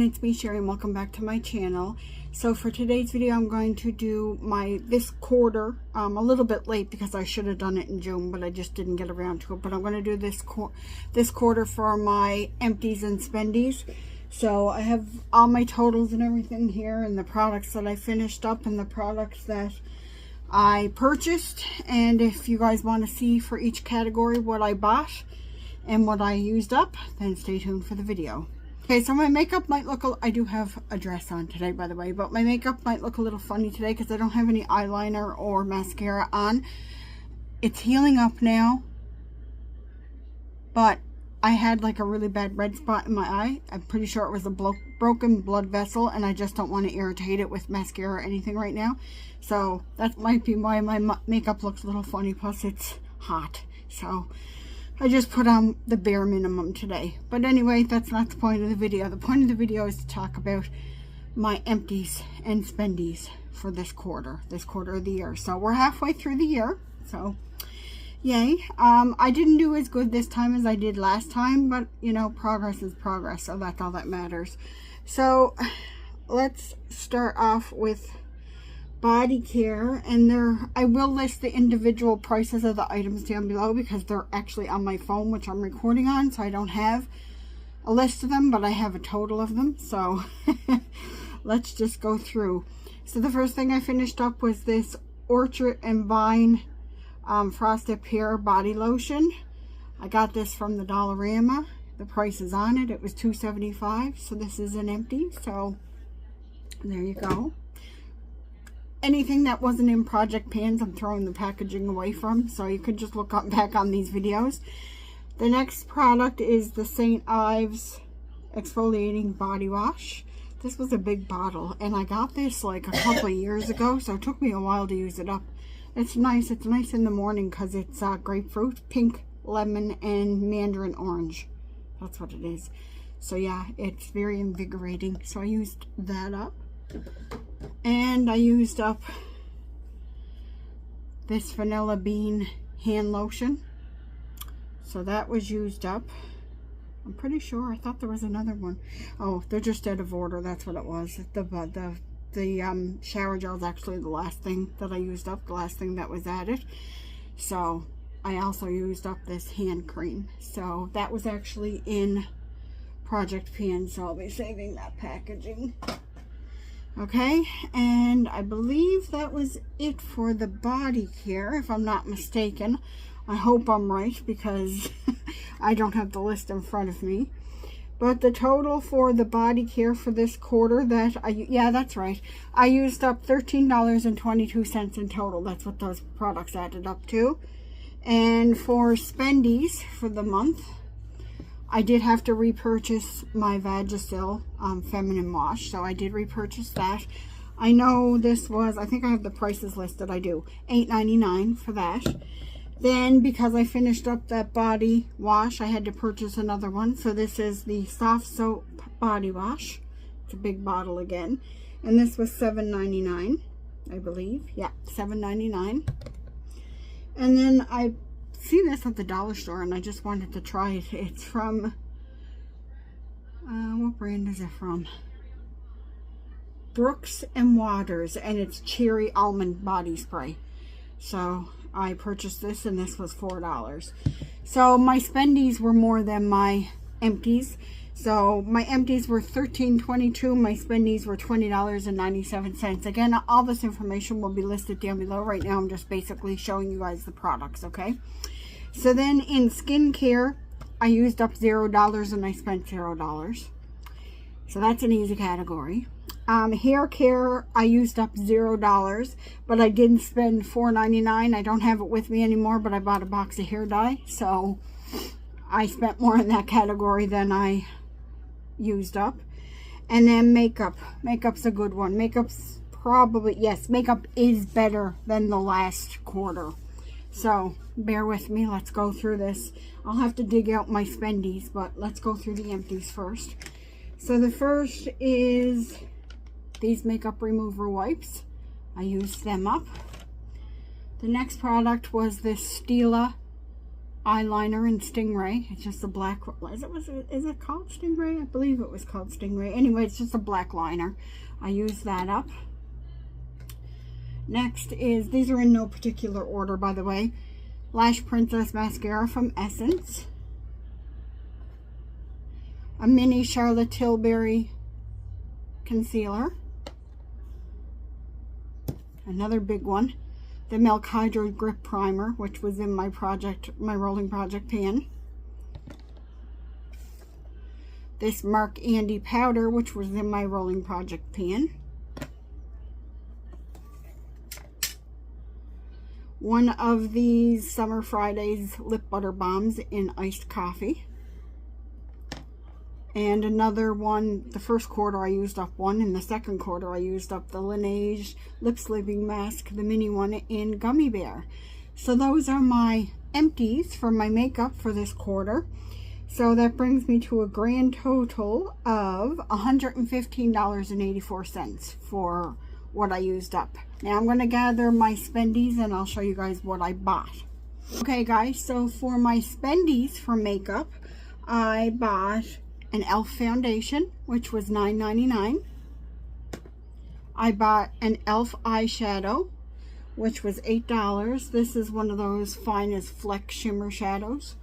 it's me, Sherry, and welcome back to my channel. So for today's video, I'm going to do this quarter, a little bit late because I should have done it in June, but I just didn't get around to it. But I'm going to do this quarter for my Empties and Spendies. So I have all my totals and everything here, and the products that I finished up and the products that I purchased. And if you guys want to see for each category what I bought and what I used up, then stay tuned for the video. Okay, so my makeup might look, I do have a dress on today, by the way, but my makeup might look a little funny today because I don't have any eyeliner or mascara on. It's healing up now, but I had like a really bad red spot in my eye. I'm pretty sure it was a broken blood vessel, and I just don't want to irritate it with mascara or anything right now. So that might be why my makeup looks a little funny, plus it's hot. So I just put on the bare minimum today. But anyway, that's not the point of the video. The point of the video is to talk about my Empties and Spendies for this quarter of the year. So we're halfway through the year, so yay. I didn't do as good this time as I did last time, but you know, progress is progress, so that's all that matters. So let's start off with body care, and I will list the individual prices of the items down below because they're actually on my phone, which I'm recording on, so I don't have a list of them, but I have a total of them. So let's just go through. So the first thing I finished up was this Orchid and Vine Frosted Pear body lotion. I got this from the Dollarama. The price is on it. It was $2.75. So this is an empty. So there you go. Anything that wasn't in project pans, I'm throwing the packaging away from, so you could just look back on these videos. The next product is the St. Ives exfoliating body wash. This was a big bottle, and I got this like a couple of years ago, so it took me a while to use it up. It's nice in the morning because it's grapefruit, pink, lemon, and mandarin orange. That's what it is. So yeah, it's very invigorating, so I used that up. And I used up this vanilla bean hand lotion. So that was used up. I'm pretty sure. I thought there was another one. Oh, they're just out of order. That's what it was. The shower gel is actually the last thing that I used up. The last thing that was added. So I also used up this hand cream. So that was actually in project pan. So I'll be saving that packaging. Okay, and I believe that was it for the body care, if I'm not mistaken. I hope I'm right because I don't have the list in front of me. But the total for the body care for this quarter, yeah, that's right. I used up $13.22 in total. That's what those products added up to. And for Spendies for the month, I did have to repurchase my Vagisil feminine wash, so I did repurchase that. I know this was, I think I have the prices listed. I do. $8.99 for that. Then because I finished up that body wash, I had to purchase another one. So this is the Soft Soap Body Wash. It's a big bottle again. And this was $7.99, I believe. Yeah, $7.99. And then I see this at the dollar store, and I just wanted to try it. It's from what brand is it from? Brooks and Waters, and it's cherry almond body spray. So I purchased this, and this was $4. So my Spendies were more than my Empties. So my Empties were $13.22. My Spendies were $20.97. Again, all this information will be listed down below. Right now I'm just basically showing you guys the products, okay? So then in skincare, I used up $0 and I spent $0. So that's an easy category. Hair care, I used up $0, but I didn't spend $4.99. I don't have it with me anymore, but I bought a box of hair dye. So I spent more in that category than I used up. And then makeup. Makeup's a good one. Makeup's probably, yes, makeup is better than the last quarter. So bear with me. Let's go through this. I'll have to dig out my Spendies, but let's go through the Empties first. So the first is these makeup remover wipes. I used them up. The next product was this Stila eyeliner in Stingray. It's just a black, is it called Stingray? I believe it was called Stingray. Anyway, it's just a black liner. I use that up. Next is, these are in no particular order, by the way, Lash Princess Mascara from Essence. A mini Charlotte Tilbury concealer. Another big one, the Milk Hydro Grip Primer, which was in my rolling project pan. This Marc Andy powder, which was in my rolling project pan. One of these Summer Fridays lip butter bombs in iced coffee. And another one, the first quarter I used up one, in the second quarter I used up the Laneiege lip sleeping mask, the mini one in Gummy Bear. So those are my empties for my makeup for this quarter. So that brings me to a grand total of $115.84 for what I used up. Now I'm going to gather my Spendies and I'll show you guys what I bought. Okay guys, so for my Spendies for makeup, I bought an e.l.f. foundation, which was $9.99. I bought an e.l.f. eyeshadow, which was $8. This is one of those fine as fleck shimmer shadows.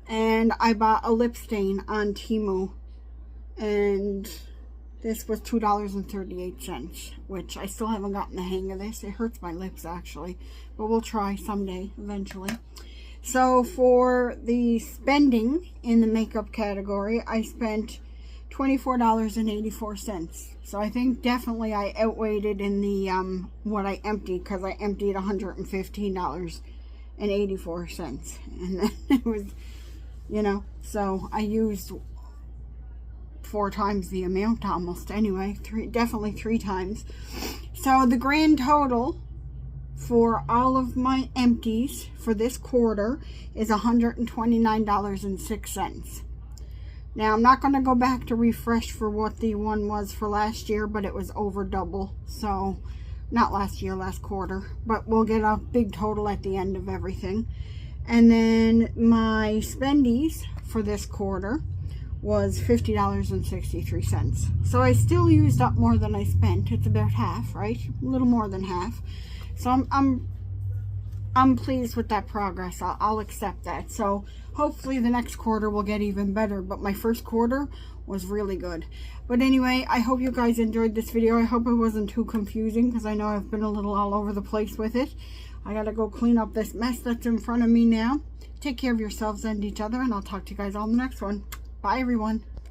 And I bought a lip stain on Temu, and this was $2.38, which I still haven't gotten the hang of this. It hurts my lips actually, but we'll try someday eventually. So for the spending in the makeup category, I spent $24.84. So I think definitely I outweighed it in the what I emptied, because I emptied $115.84, and then it was, you know, so I used 4 times the amount almost. Anyway, definitely 3 times. So the grand total for all of my empties for this quarter is $129.06. Now I'm not going to go back to refresh for what the one was for last year, but it was over double. So not last year, last quarter, but we'll get a big total at the end of everything. And then my Spendies for this quarter was $50.63. So I still used up more than I spent. It's about half, right? A little more than half. So I'm pleased with that progress. I'll accept that. So hopefully the next quarter will get even better, but my first quarter was really good. But anyway, I hope you guys enjoyed this video. I hope it wasn't too confusing, because I know I've been a little all over the place with it. I gotta go clean up this mess that's in front of me now. Take care of yourselves and each other, and I'll talk to you guys all in the next one. Bye everyone.